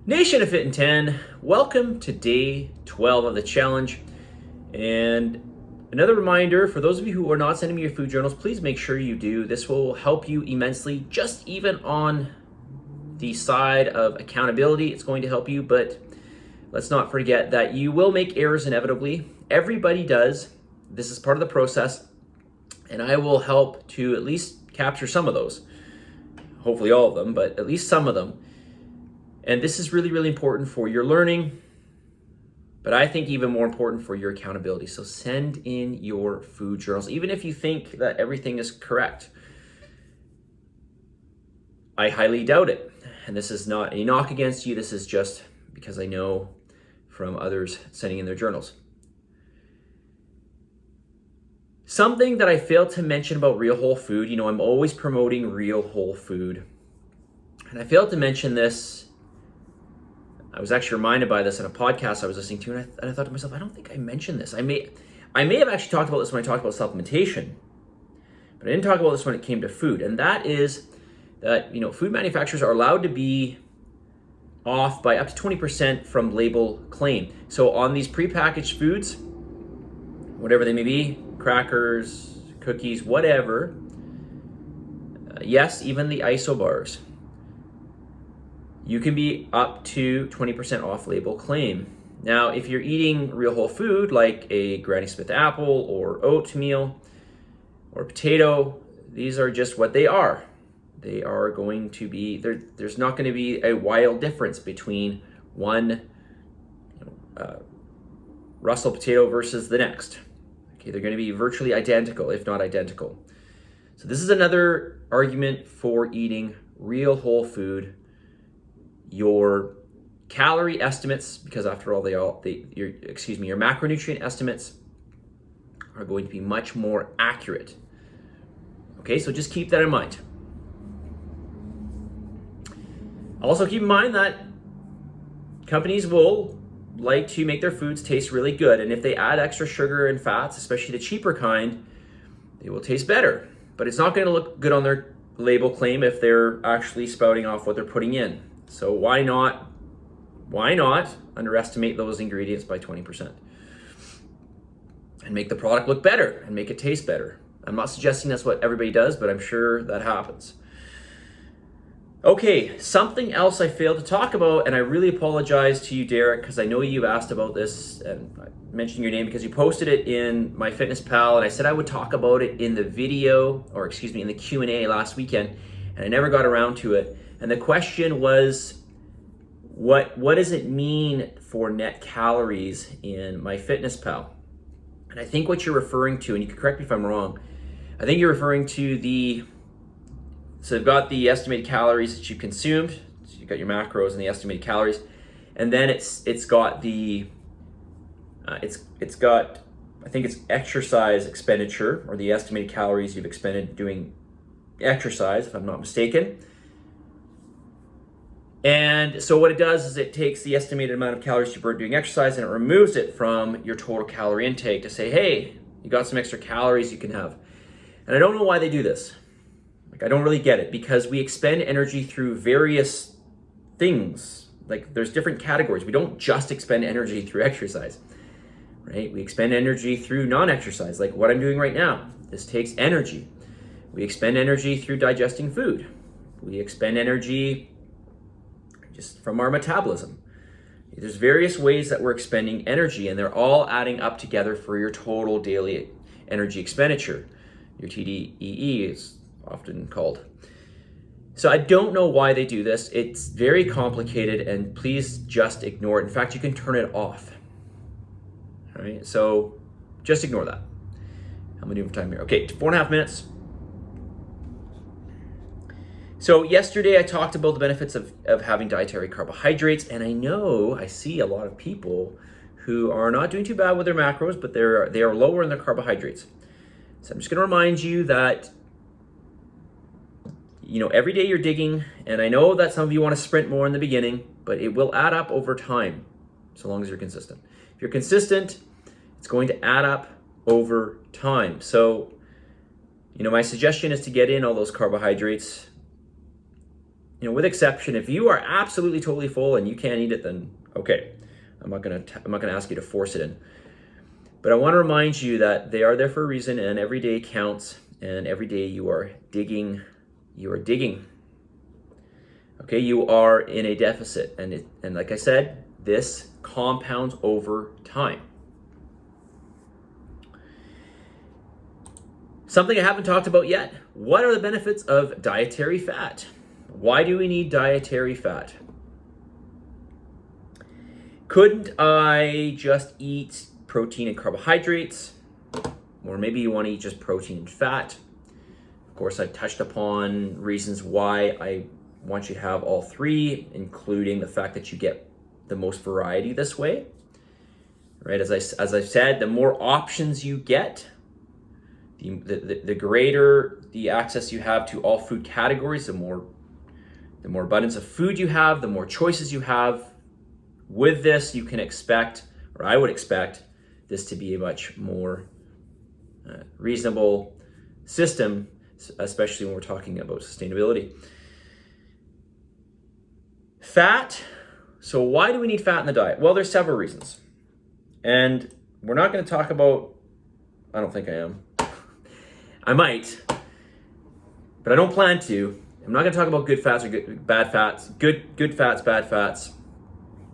Nation of Fit in 10, welcome to day 12 of the challenge. And another reminder for those of you who are not sending me your food journals, please make sure you do. This will help you immensely, just even on the side of accountability. It's going to help you, but let's not forget that you will make errors inevitably. Everybody does. This is part of the process, and I will help to at least capture some of those. Hopefully all of them, but at least some of them. And this is really, really important for your learning, but I think even more important for your accountability. So send in your food journals, even if you think that everything is correct. I highly doubt it. And this is not a knock against you. This is just because I know from others sending in their journals. Something that I failed to mention about real whole food, I'm always promoting real whole food. And I failed to mention this. I was actually reminded by this in a podcast I was listening to, and I thought to myself, I don't think I mentioned this. I may have actually talked about this when I talked about supplementation, but I didn't talk about this when it came to food. And that is that, food manufacturers are allowed to be off by up to 20% from label claim. So on these prepackaged foods, whatever they may be, crackers, cookies, whatever, yes, even the ISO bars, you can be up to 20% off label claim. Now, if you're eating real whole food like a Granny Smith apple or oatmeal or potato, these are just what they are. They are going to be, there's not going to be a wild difference between one Russell potato versus the next. Okay, they're going to be virtually identical, if not identical. So this is another argument for eating real whole food. Your calorie estimates, because after all, your macronutrient estimates are going to be much more accurate. Okay, so just keep that in mind. Also keep in mind that companies will like to make their foods taste really good, and if they add extra sugar and fats, especially the cheaper kind, they will taste better. But it's not going to look good on their label claim if they're actually spouting off what they're putting in. So why not underestimate those ingredients by 20% and make the product look better and make it taste better? I'm not suggesting that's what everybody does, but I'm sure that happens. Okay, something else I failed to talk about, and I really apologize to you, Derek, because I know you've asked about this, and I mentioned your name because you posted it in MyFitnessPal, and I said I would talk about it in the video, in the Q&A last weekend, and I never got around to it. And the question was, what does it mean for net calories in MyFitnessPal? And I think what you're referring to, and you can correct me if I'm wrong, I think you're referring to so they've got the estimated calories that you consumed, so you've got your macros and the estimated calories, and then it's got I think it's exercise expenditure, or the estimated calories you've expended doing exercise, if I'm not mistaken. And so what it does is it takes the estimated amount of calories you burn doing exercise and it removes it from your total calorie intake to say, hey, you got some extra calories you can have. And I don't know why they do this. I don't really get it, because we expend energy through various things. Like, there's different categories. We don't just expend energy through exercise, right? We expend energy through non-exercise, like what I'm doing right now. This takes energy. We expend energy through digesting food. We expend energy just from our metabolism. There's various ways that we're expending energy, and they're all adding up together for your total daily energy expenditure. Your TDEE is often called. So I don't know why they do this. It's very complicated, and please just ignore it. In fact, you can turn it off. All right, so just ignore that. How am I doing for time here? Okay, 4.5 minutes. So yesterday I talked about the benefits of having dietary carbohydrates, and I see a lot of people who are not doing too bad with their macros, but they are lower in their carbohydrates. So I'm just going to remind you that every day you're digging, and I know that some of you want to sprint more in the beginning, but it will add up over time, so long as you're consistent. If you're consistent, it's going to add up over time. So, my suggestion is to get in all those carbohydrates with exception, if you are absolutely totally full and you can't eat it, then okay, I'm not gonna ask you to force it in. But I want to remind you that they are there for a reason, and every day counts, and every day you are digging. Okay, you are in a deficit, and like I said, this compounds over time. Something I haven't talked about yet. What are the benefits of dietary fat? Why do we need dietary fat? Couldn't I just eat protein and carbohydrates? Or maybe you want to eat just protein and fat. Of course, I've touched upon reasons why I want you to have all three, including the fact that you get the most variety this way. Right? As I've said, the more options you get, the greater the access you have to all food categories, the more abundance of food you have, the more choices you have. With this, you can expect, or I would expect, this to be a much more reasonable system, especially when we're talking about sustainability. Fat. So why do we need fat in the diet? Well, there's several reasons. And we're not going to talk about, I don't think I am. I might, but I don't plan to. I'm not going to talk about good fats or bad fats, good fats, bad fats,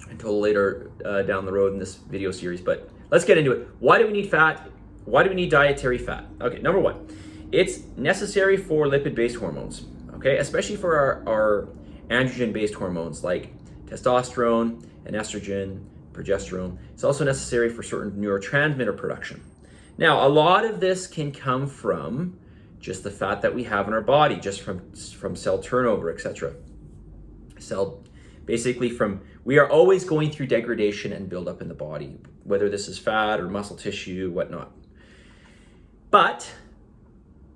until later down the road in this video series. But let's get into it. Why do we need fat? Why do we need dietary fat? Okay, number one, it's necessary for lipid-based hormones, okay? Especially for our androgen-based hormones like testosterone and estrogen, progesterone. It's also necessary for certain neurotransmitter production. Now, a lot of this can come from just the fat that we have in our body, just from cell turnover, etc. We are always going through degradation and buildup in the body, whether this is fat or muscle tissue, whatnot. But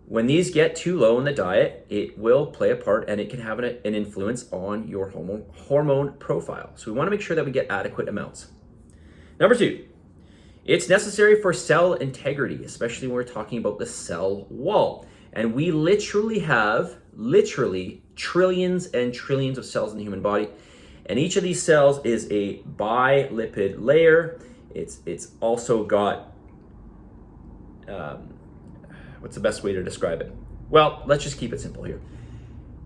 when these get too low in the diet, it will play a part, and it can have an influence on your hormone profile. So we want to make sure that we get adequate amounts. Number two, it's necessary for cell integrity, especially when we're talking about the cell wall. And we literally have trillions and trillions of cells in the human body. And each of these cells is a bilipid layer. It's also got, what's the best way to describe it? Well, let's just keep it simple here.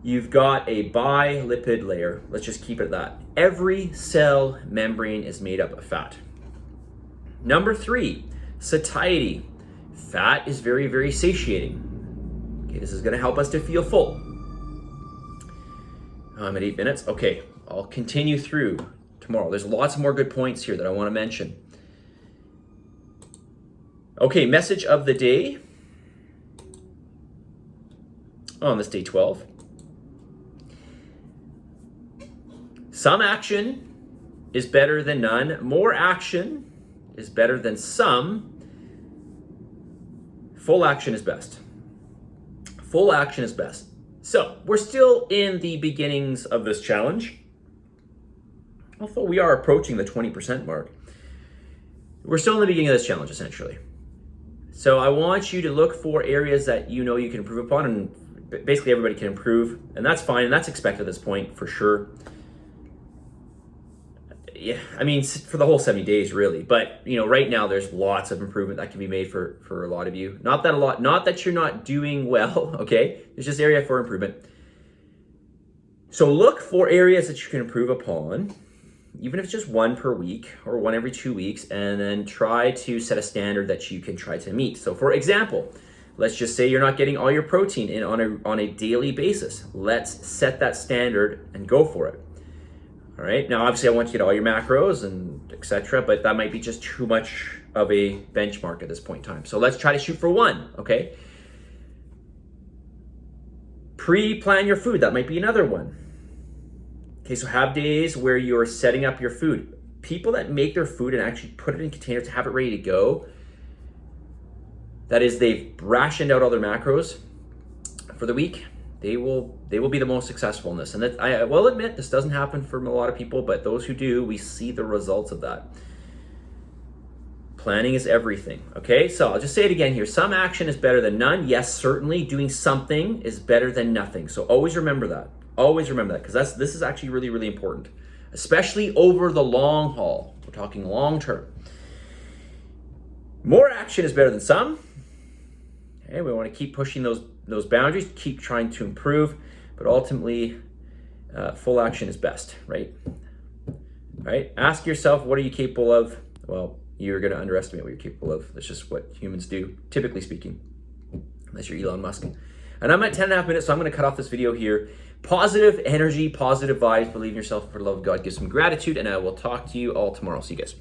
You've got a bilipid layer. Let's just keep it at that. Every cell membrane is made up of fat. Number three, satiety. Fat is very, very satiating. Okay, this is gonna help us to feel full. I'm at 8 minutes. Okay, I'll continue through tomorrow. There's lots more good points here that I wanna mention. Okay, message of the day on this day 12. Some action is better than none. More action is better than some. Full action is best. Full action is best. So we're still in the beginnings of this challenge. Although we are approaching the 20% mark, we're still in the beginning of this challenge, essentially. So I want you to look for areas that you know you can improve upon, and basically everybody can improve, and that's fine, and that's expected at this point, for sure. Yeah, I mean, for the whole 70 days, really. But, right now there's lots of improvement that can be made for a lot of you. Not that you're not doing well, okay? There's just area for improvement. So look for areas that you can improve upon, even if it's just one per week or one every 2 weeks, and then try to set a standard that you can try to meet. So for example, let's just say you're not getting all your protein in on a daily basis. Let's set that standard and go for it. All right, now obviously I want you to get all your macros and etc., but that might be just too much of a benchmark at this point in time. So let's try to shoot for one, okay? Pre-plan your food, that might be another one. Okay, so have days where you're setting up your food. People that make their food and actually put it in containers to have it ready to go, that is, they've rationed out all their macros for the week, they will be the most successful in this. And that, I will admit, this doesn't happen for a lot of people, but those who do, we see the results of that. Planning is everything, okay? So I'll just say it again here. Some action is better than none. Yes, certainly. Doing something is better than nothing. So always remember that. Always remember that, because this is actually really, really important, especially over the long haul. We're talking long term. More action is better than some. Okay, we want to keep pushing those boundaries, keep trying to improve, but ultimately, full action is best, right? Right? Ask yourself, what are you capable of? Well, you're going to underestimate what you're capable of. That's just what humans do, typically speaking, unless you're Elon Musk. And I'm at 10.5 minutes, so I'm going to cut off this video here. Positive energy, positive vibes, believe in yourself, for the love of God, give some gratitude, and I will talk to you all tomorrow. See you guys.